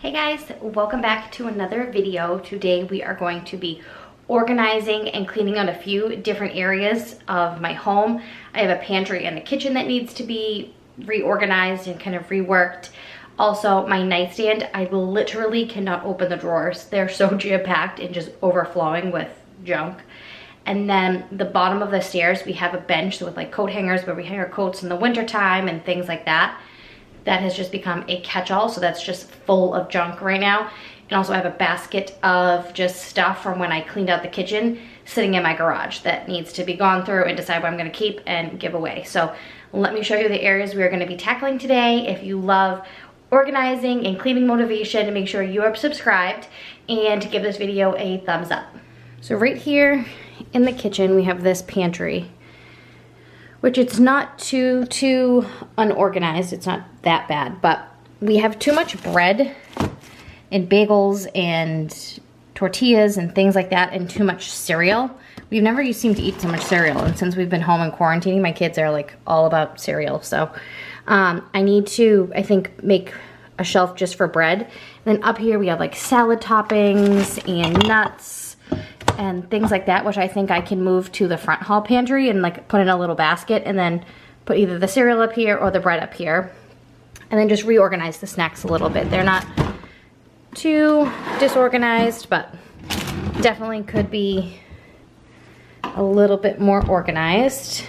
Hey guys, welcome back to another video. Today we are going to be organizing and cleaning out a few different areas of my home. I have a pantry and a kitchen that needs to be reorganized and kind of reworked. Also, my nightstand, I literally cannot open the drawers. They're so jam-packed and just overflowing with junk. And then the bottom of the stairs, we have a bench with like coat hangers where we hang our coats in the winter time and things like that. That has just become a catch-all, so that's just full of junk right now. And also I have a basket of just stuff from when I cleaned out the kitchen sitting in my garage that needs to be gone through and decide what I'm gonna keep and give away. So let me show you the areas we are gonna be tackling today. If you love organizing and cleaning motivation, make sure you are subscribed and give this video a thumbs up. So right here in the kitchen, we have this pantry, which it's not too unorganized. It's not that bad, but we have too much bread and bagels and tortillas and things like that and too much cereal. We've never seemed to eat so much cereal, and since we've been home and quarantining, my kids are like all about cereal. So I need to, I think, make a shelf just for bread. And then up here we have like salad toppings and nuts and things like that, which I think I can move to the front hall pantry and like put in a little basket and then put either the cereal up here or the bread up here. And then just reorganize the snacks a little bit. They're not too disorganized, but definitely could be a little bit more organized.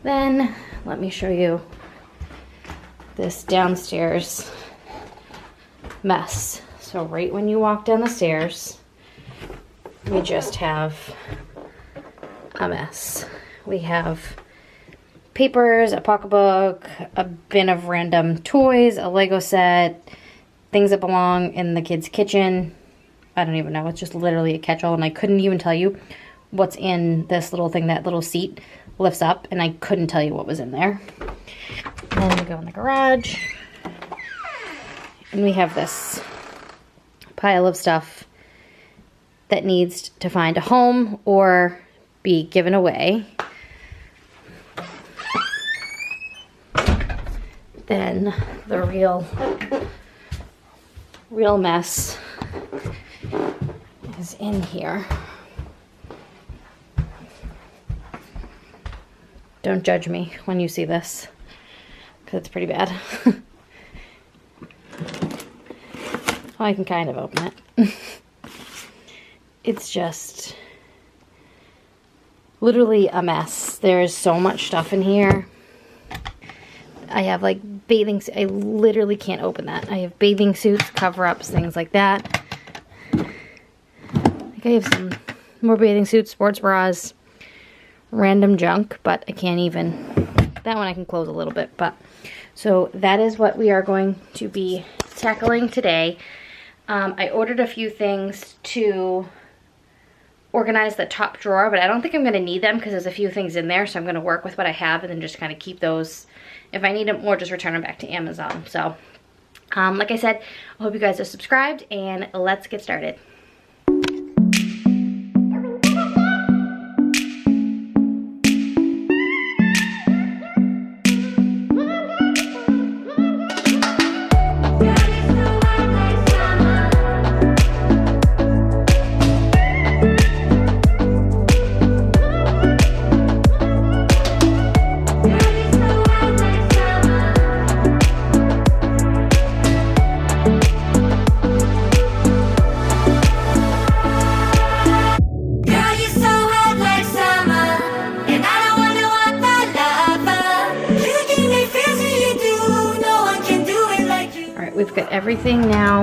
Then let me show you this downstairs mess. So right when you walk down the stairs, we just have a mess. We have papers, a pocketbook, a bin of random toys, a Lego set, things that belong in the kids' kitchen. I don't even know. It's just literally a catch-all, and I couldn't even tell you what's in this little thing. That little seat lifts up, and I couldn't tell you what was in there. And then we go in the garage, and we have this pile of stuff that needs to find a home or be given away. Then the real mess is in here. Don't judge me when you see this, because it's pretty bad. I can kind of open it. It's just literally a mess. There's so much stuff in here. I have like bathing suits. I literally can't open that. I have bathing suits, cover-ups, things like that. I think I have some more bathing suits, sports bras, random junk, but I can't even. That one I can close a little bit, but so that is what we are going to be tackling today. I ordered a few things to organize the top drawer, but I don't think I'm going to need them because there's a few things in there, so I'm going to work with what I have and then just kind of keep those. If I need them more, just return them back to Amazon. So like I said, I hope you guys are subscribed, and let's get started. We've got everything now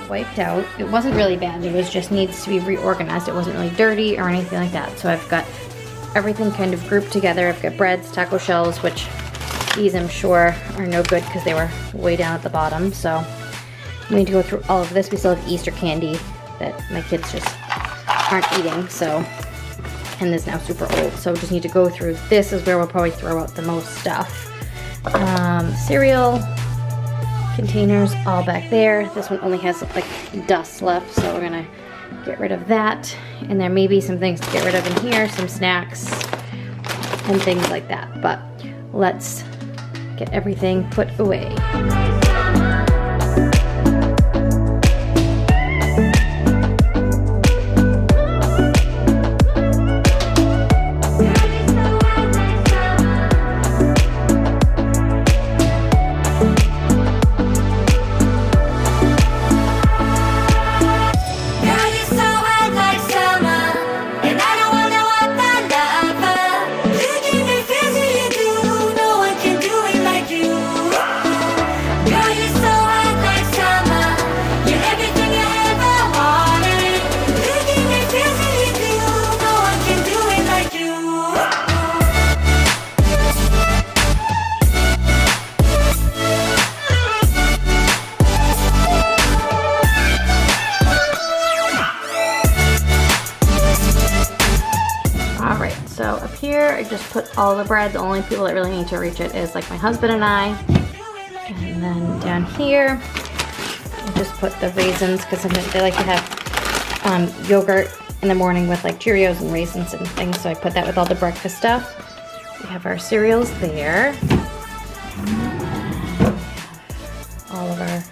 wiped out. It wasn't really bad. It was just needs to be reorganized. It wasn't really dirty or anything like that. So I've got everything kind of grouped together. I've got breads, taco shells, which these I'm sure are no good because they were way down at the bottom. So we need to go through all of this. We still have Easter candy that my kids just aren't eating. So, and this is now super old. So we just need to go through. This is where we'll probably throw out the most stuff. Cereal containers all back there. This one only has like dust left, so we're gonna get rid of that. And there may be some things to get rid of in here, some snacks and things like that. But let's get everything put away. I just put all the bread. The only people that really need to reach it is like my husband and I. And then down here, I just put the raisins because sometimes they like to have yogurt in the morning with like Cheerios and raisins and things. So I put that with all the breakfast stuff. We have our cereals there. All of our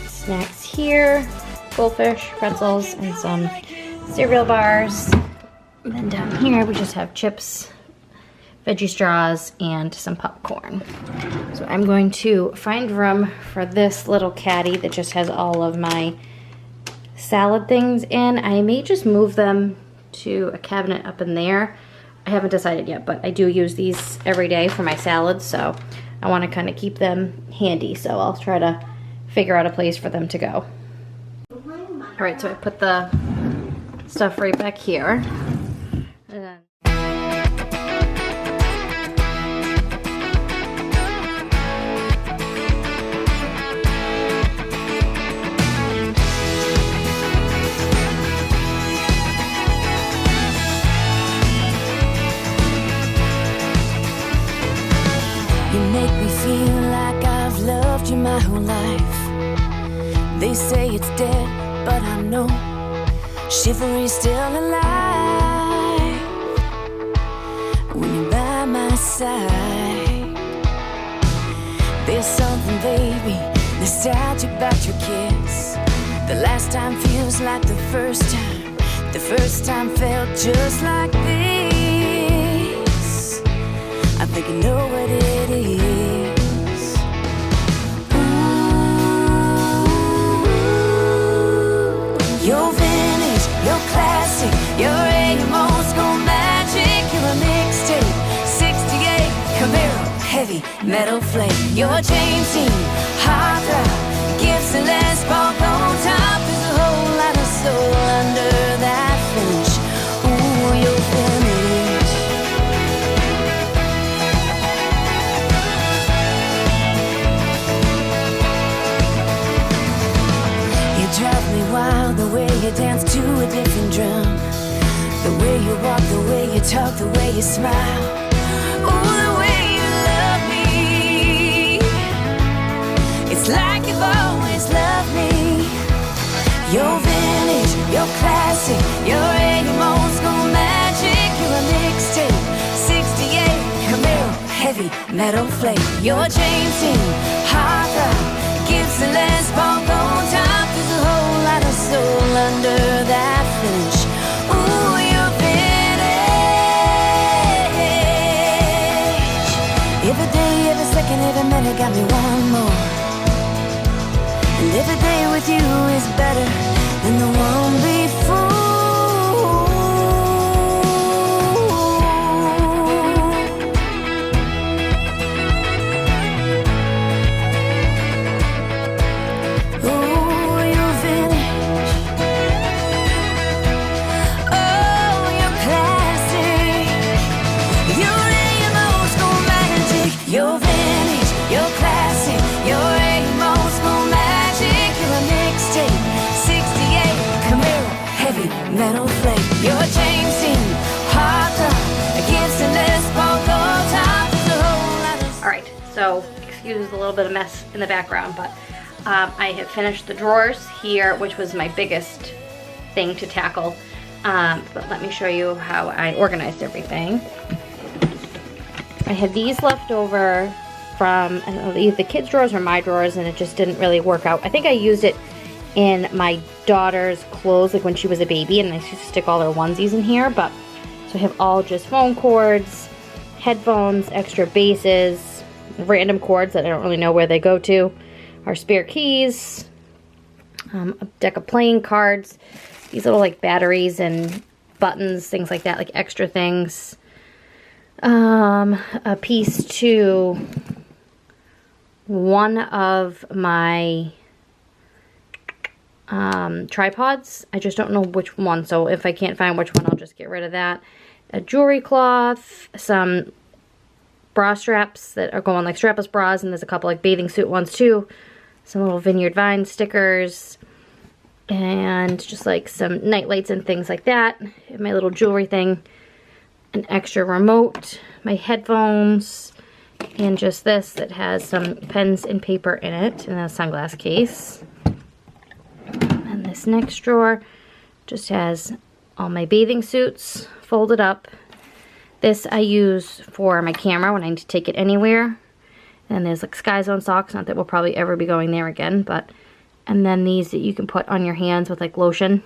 snacks here. Goldfish, pretzels, and some cereal bars. And then down here we just have chips, veggie straws, and some popcorn. So I'm going to find room for this little caddy that just has all of my salad things in. I may just move them to a cabinet up in there. I haven't decided yet, but I do use these every day for my salads, so I want to kind of keep them handy. So I'll try to figure out a place for them to go. All right, so I put the stuff right back here. And then you make me feel like I've loved you my whole life. They say it's dead, but I know chivalry's still alive when you're by my side. There's something, baby, nostalgic about your kiss. The last time feels like the first time. The first time felt just like this. I think I know what it is. You're vintage, you're classic, you're A-Mo's school magic. You're a mixtape, 68 Camaro, heavy metal flame. You're James Dean, hard rock, Gibson Les Paul, gold top. There's a whole lot of soul under that finish. Ooh, you're vintage. You drive me wild, the way you dance to a different drum, the way you walk, the way you talk, the way you smile. Ooh, the way you love me. It's like you've always loved me. You're vintage, you're classic, you're A-Mo's school magic. You're a mixtape, 68 Camaro, heavy metal flame. You're James Dean, hard rock, Gibson Les Paul, gold top. There's a whole lot of soul under that finish. Ooh, you're vintage. Every day, every second, every minute got me one more. And every day with you is better than the one before. You're vintage, you're classic, you're A-Mo's school magic. You're a mixtape, 68 Camaro, heavy metal flame. You're James Dean, hard rock, Gibson Les Paul, gold top. There's a whole lot of... all right, so excuse the little bit of mess in the background, but I have finished the drawers here, which was my biggest thing to tackle. But let me show you how I organized everything. I had these left over from, I don't know, either the kids' drawers or my drawers, and it just didn't really work out. I think I used it in my daughter's clothes, like when she was a baby, and I used to stick all her onesies in here. But so I have all just phone cords, headphones, extra bases, random cords that I don't really know where they go to, our spare keys, a deck of playing cards, these little like batteries and buttons, things like that, like extra things. A piece to one of my tripods. I just don't know which one, so if I can't find which one, I'll just get rid of that. A jewelry cloth, some bra straps that are going like strapless bras, and there's a couple like bathing suit ones too. Some little Vineyard Vine stickers, and just like some night lights and things like that. My little jewelry thing. an extra remote, my headphones, and just this that has some pens and paper in it, and a sunglass case. And this next drawer just has all my bathing suits folded up. This I use for my camera when I need to take it anywhere. And there's like Sky Zone socks, not that we'll probably ever be going there again, but, and then these that you can put on your hands with like lotion.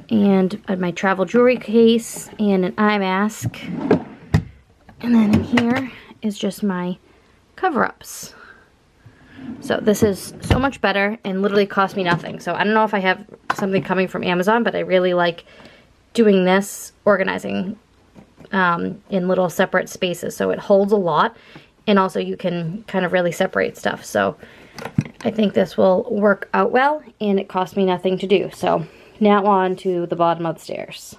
And my travel jewelry case and an eye mask. And then in here is just my cover-ups. So this is so much better and literally cost me nothing. So I don't know if I have something coming from Amazon, but I really like doing this, organizing in little separate spaces. So it holds a lot, and also you can kind of really separate stuff. So I think this will work out well, and it cost me nothing to do. So now on to the bottom of the stairs.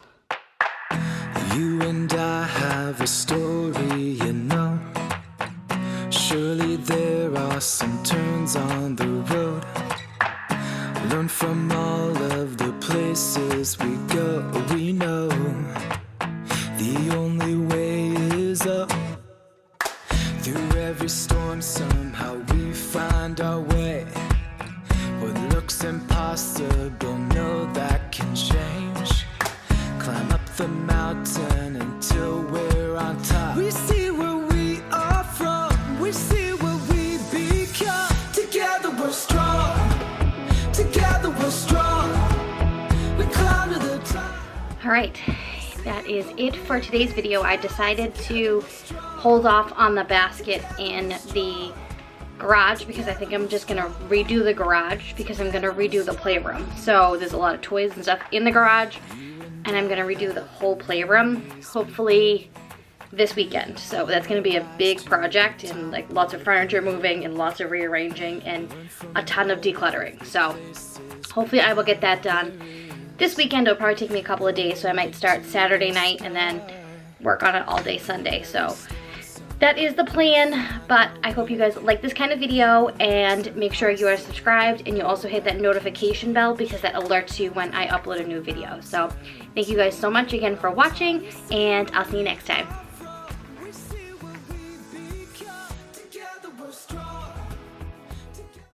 You and I have a story, you know. Surely there are some turns on the road. Learn from all of the places we go. We know the only way is up. Through every storm somehow we find our way. What looks impossible, know that can change. Climb up the mountain until we're on top. We see where we are from, we see what we become. Together we're strong, together we're strong. We climb to the top. All right, that is it for today's video. I decided to hold off on the basket in the garage because I think I'm just gonna redo the garage because I'm gonna redo the playroom. So there's a lot of toys and stuff in the garage, and I'm gonna redo the whole playroom hopefully this weekend. So that's gonna be a big project, and like lots of furniture moving and lots of rearranging and a ton of decluttering. So hopefully I will get that done this weekend. It'll probably take me a couple of days, so I might start Saturday night and then work on it all day Sunday. So that is the plan, but I hope you guys like this kind of video, and make sure you are subscribed, and you also hit that notification bell because that alerts you when I upload a new video. So thank you guys so much again for watching, and I'll see you next time.